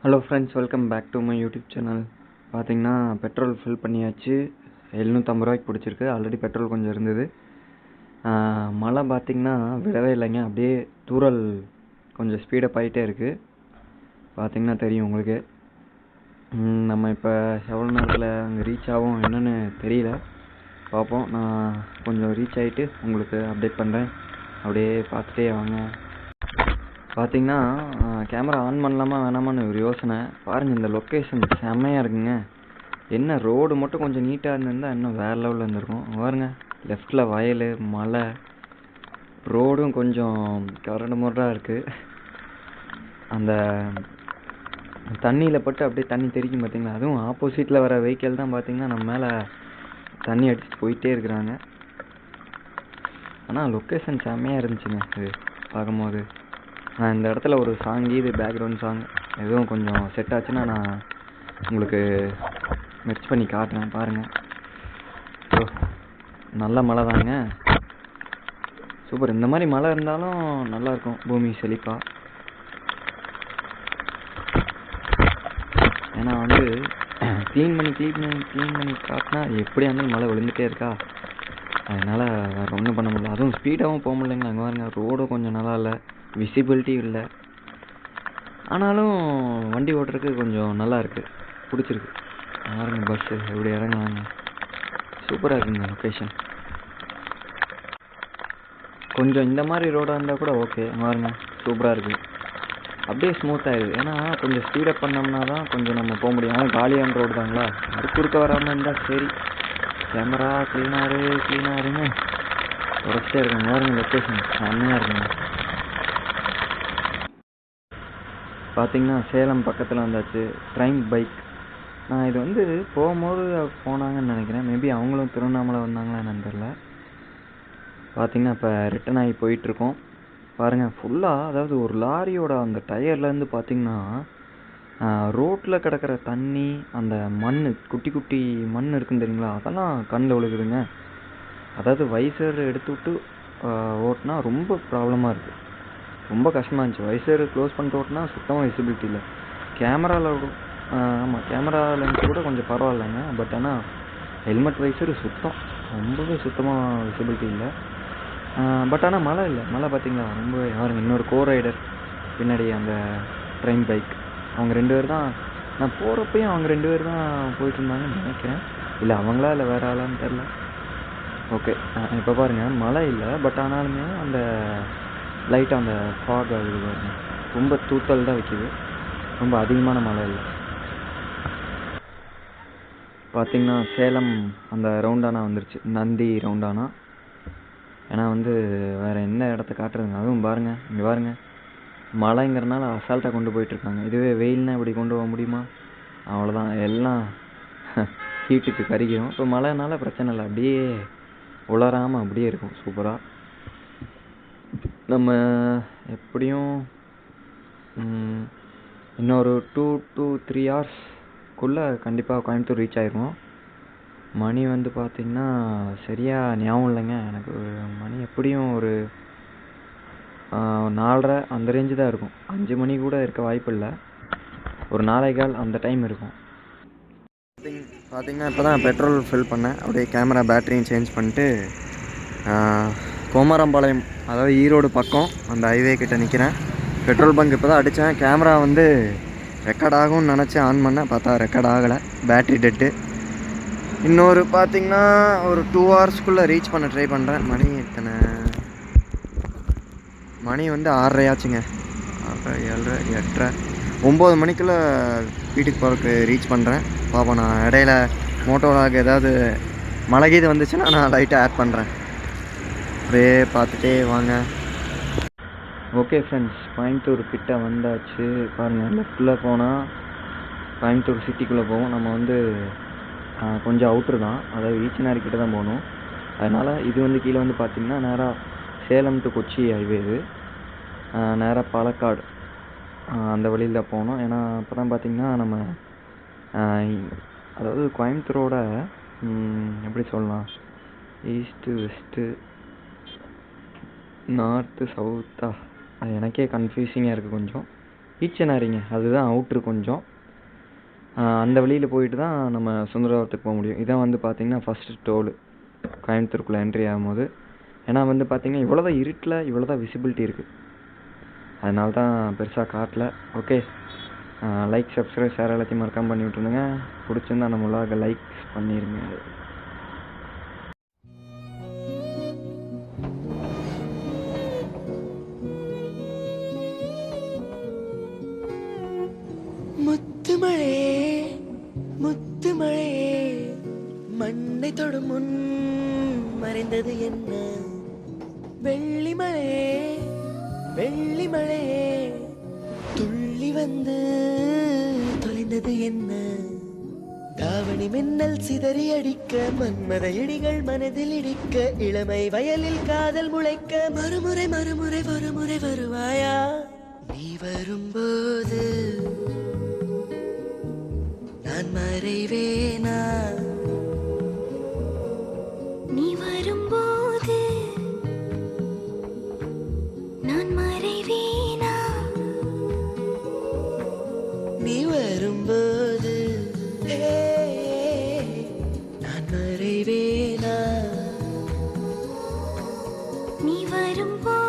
Hello friends, welcome back to my YouTube channel. பார்த்தீங்கன்னா petrol fill பண்ணியாச்சு. 750 ரூபாய்க்கு பிடிச்சிருக்கு. ஆல்ரெடி பெட்ரோல் கொஞ்சம் இருந்தது. மழை பார்த்திங்கன்னா விடவே இல்லைங்க. அப்படியே தூறல் கொஞ்சம் ஸ்பீடப் ஆகிட்டே இருக்குது. பார்த்திங்கன்னா தெரியும் உங்களுக்கு. நம்ம இப்போ எவ்வளோ நேரத்தில் அங்கே ரீச் ஆகும் என்னென்னு தெரியல. பார்ப்போம். நான் கொஞ்சம் ரீச் ஆகிட்டு உங்களுக்கு அப்டேட் பண்ணுறேன். அப்படியே பார்த்துட்டே வாங்க. பார்த்திங்கன்னா கேமரா ஆன் பண்ணலாமா வேணாமான்னு ஒரு யோசனை. பாருங்கள், இந்த லொக்கேஷன் செம்மையாக இருக்குங்க. என்ன ரோடு மட்டும் கொஞ்சம் நீட்டாக இருந்திருந்தால் இன்னும் வேறு லெவலில் இருந்திருக்கும். பாருங்க, லெஃப்டில் வயல், மலை, ரோடும் கொஞ்சம் கரடு முரடாக இருக்குது. அந்த தண்ணியில் பட்டு அப்படியே தண்ணி தெரிக்கும் பார்த்திங்களா. அதுவும் ஆப்போசிட்டில் வர வெஹிக்கிள் தான் பார்த்திங்கன்னா நம்ம மேலே தண்ணி அடிச்சுட்டு போயிட்டே இருக்கிறாங்க. ஆனால் லொக்கேஷன் செம்மையாக இருந்துச்சுங்க. இது பார்க்கும்போது நான் இந்த இடத்துல ஒரு சாங், இது பேக்ரவுண்ட் சாங் எதுவும் கொஞ்சம் செட் ஆச்சுன்னா நான் உங்களுக்கு மெர்ச் பண்ணி காட்டுறேன். பாருங்கள், ஸோ நல்ல மழை தாங்க. சூப்பர். இந்த மாதிரி மழை இருந்தாலும் நல்லாயிருக்கும், பூமி செழிப்பாக. ஏன்னா வந்து க்ளீன் பண்ணி காட்டினா எப்படியா இருந்தாலும் மழை விழுந்துகிட்டே இருக்கா. அதனால் வேறு ஒன்றும் பண்ண முடியல. அதுவும் ஸ்பீடாகவும் போக முடியலைங்க. அங்கே பாருங்க, ரோடும் கொஞ்சம் நல்லா இல்லை, விசிபிலிட்டி இல்லை. ஆனாலும் வண்டி ஓட்டுறதுக்கு கொஞ்சம் நல்லா இருக்குது, பிடிச்சிருக்கு. பாருங்க, பஸ்ஸு எப்படி இறங்குவாங்க. சூப்பராக இருக்குங்க லொக்கேஷன். கொஞ்சம் இந்த மாதிரி ரோடாக இருந்தால் கூட ஓகே. பாருங்க, சூப்பராக இருக்குது. அப்படியே ஸ்மூத்தாகிடுது. ஏன்னா கொஞ்சம் ஸ்பீடப் பண்ணோம்னா தான் கொஞ்சம் நம்ம போக முடியும். ஆனால் காலியான ரோடு தாங்களா, அது குறுக்க வராமல் இருந்தால் சரி. கேமரா க்ளீனாருன்னு உடச்சிட்டே இருக்குங்க. பாருங்க, லொக்கேஷன் செம்மையாக இருக்குங்க. பார்த்திங்கன்னா சேலம் பக்கத்தில் வந்தாச்சு. Train bike. நான் இது வந்து போகும்போது போனாங்கன்னு நினைக்கிறேன். மேபி அவங்களும் திருவண்ணாமலை வந்தாங்களா என்னன்னு தெரில. பார்த்திங்கன்னா இப்போ ரிட்டன் ஆகி போயிட்டுருக்கோம். பாருங்கள், ஃபுல்லாக அதாவது ஒரு லாரியோட அந்த டயர்லேருந்து பார்த்திங்கன்னா ரோட்டில் கிடக்கிற தண்ணி, அந்த மண், குட்டி குட்டி மண் இருக்குன்னு தெரியுங்களா, அதெல்லாம் கண்ணில் விழுகுதுங்க. அதாவது வைசர் எடுத்து விட்டு ஓட்டினா ரொம்ப ப்ராப்ளமாக இருக்குது, ரொம்ப கஷ்டமாக இருந்துச்சு. வைசர் க்ளோஸ் பண்ணிட்டு ஓட்டினா சுத்தமாக விசிபிலிட்டி இல்லை. கேமராவில் ஆமாம், கேமரா லென்ஸ் கூட கொஞ்சம் பரவாயில்லைங்க. பட் ஆனால் ஹெல்மெட் வைசர் ரொம்பவே சுத்தமாக விசிபிலிட்டி இல்லை. பட் ஆனால் மழை இல்லை. மழை பார்த்திங்களா ரொம்ப. யாருங்க இன்னொரு கோ ரைடர் பின்னாடி, அந்த ட்ரெயின் பைக், அவங்க 2 பேர் தான். நான் போகிறப்பையும் அவங்க 2 பேர் தான் போயிட்டு இருந்தாங்கன்னு நினைக்கிறேன். இல்லை அவங்களா இல்லை வேறு ஆளான்னு தெரில. ஓகே, இப்போ பாருங்கள், மழை இல்லை. பட் ஆனாலுமே அந்த லைட்டாக அந்த ஃபாக் ஆகுது பாருங்க. ரொம்ப தூத்தல் தான் வைக்குது, ரொம்ப அதிகமான மழை இல்லை. பார்த்திங்கன்னா சேலம் அந்த ரவுண்டானா வந்துருச்சு, நந்தி ரவுண்டானா. ஏன்னா வந்து வேறு என்ன இடத்த காட்டுறதுங்க. அதுவும் பாருங்கள், இங்கே பாருங்கள், மழைங்கிறனால அசால்ட்டாக கொண்டு போயிட்டுருக்காங்க. இதுவே வெயில்னா இப்படி கொண்டு போக முடியுமா? அவ்வளோதான், எல்லாம் ஹீட்டுக்கு கருகிடும். இப்போ மழைனால பிரச்சனை இல்லை, அப்படியே உலராமல் அப்படியே இருக்கும் சூப்பராக. நம்ம எப்படியும் இன்னொரு 2 to 3 ஹவர்ஸ்க்குள்ளே கண்டிப்பாக கோயம்புத்தூர் ரீச் ஆகிருவோம். மணி வந்து பார்த்திங்கன்னா சரியாக ஞாபகம் இல்லைங்க எனக்கு. மணி எப்படியும் ஒரு 4:30 அந்த ரேஞ்சு தான் இருக்கும். 5 மணி கூட இருக்க வாய்ப்பு இல்லை. ஒரு 4:15 அந்த டைம் இருக்கும். பார்த்திங்கன்னா இப்போ தான் பெட்ரோல் ஃபில் பண்ணேன். அப்படியே கேமரா பேட்டரியும் சேஞ்ச் பண்ணிட்டு கோமரம்பாளையம், அதாவது ஈரோடு பக்கம் அந்த ஹைவே கிட்ட நிற்கிறேன். பெட்ரோல் பங்க் இப்போ தான் அடித்தேன். கேமரா வந்து ரெக்கார்ட் ஆகும்னு நினச்சி ஆன் பண்ணேன், பார்த்தா ரெக்கார்ட் ஆகலை, பேட்ரி டெட்டு. இன்னொரு பார்த்திங்கன்னா ஒரு 2 ஹவர்ஸ்க்குள்ளே ரீச் பண்ண ட்ரை பண்ணுறேன். மணி எத்தனை? மணி வந்து 6:30 ஆச்சுங்க. 6:30, 7:30, 8:30, 9 மணிக்குள்ளே வீட்டுக்கு போகிறதுக்கு ரீச் பண்ணுறேன். பார்ப்போம். நான் இடையில மோட்டோவாக ஏதாவது மழை கீது வந்துச்சுன்னா நான் லைட்டாக ஆட் பண்ணுறேன். அப்படியே பார்த்துட்டே வாங்க. ஓகே ஃப்ரெண்ட்ஸ், கோயம்புத்தூர் கிட்டே வந்தாச்சு. பாருங்கள், லெஃப்டில் போனால் கோயம்புத்தூர் சிட்டிக்குள்ளே போவோம். நம்ம வந்து கொஞ்சம் அவுட்ரு தான், அதாவது ஈச்சனாரி கிட்ட தான் போகணும். அதனால் இது வந்து கீழே வந்து பார்த்திங்கன்னா நேராக சேலம் டு கொச்சி ஹைவே. இது நேராக பாலக்காடு அந்த வழியில் தான் போகணும். ஏன்னா அப்போ தான் பார்த்திங்கன்னா நம்ம அதாவது கோயம்புத்தூரோட எப்படி சொல்லலாம், ஈஸ்ட்டு வெஸ்ட்டு நார்த்து சவுத்தா, அது எனக்கே கன்ஃபியூசிங்காக இருக்குது கொஞ்சம். ஈச்சனாரிங்க, அதுதான் அவுட்ரு கொஞ்சம். அந்த வழியில் போயிட்டு தான் நம்ம சுந்தரவரத்துக்கு போக முடியும். இதான் வந்து பார்த்திங்கன்னா ஃபஸ்ட்டு டோலு கோயம்புத்தூருக்குள்ளே என்ட்ரி ஆகும்போது. ஏன்னா வந்து பார்த்திங்கன்னா இவ்வளோ தான் இருட்டில் இவ்வளோ தான் விசிபிலிட்டி இருக்குது, அதனால தான் பெருசாக காட்டல. ஓகே, லைக் சப்ஸ்கிரைப் ஷேர் எல்லாத்தையும் மறக்காமல் பண்ணி விட்ருந்துங்க. பிடிச்சிருந்தா நம்ம உலக லைக்ஸ் பண்ணிடுங்க. முத்துமழே முத்துமழே மண்ணை தொடும் முன் மறைந்தது என்ன? வெள்ளிமழே வெள்ளிமழே துள்ளி வந்து தொலைந்தது என்ன? தாவணி மின்னல் சிதறி அடிக்க, மன்மத இடிகள் மனதில் இடிக்க, இளமை வயலில் காதல் முளைக்க, மறுமுறை மறுமுறை ஒருமுறை வருவாயா? நீ வரும்போது நான் மறைவேனா? நீ வரும்போது நான் மறைவேனா? நீ வரும்போது நான் மறைவேனா? நீ வரும்போது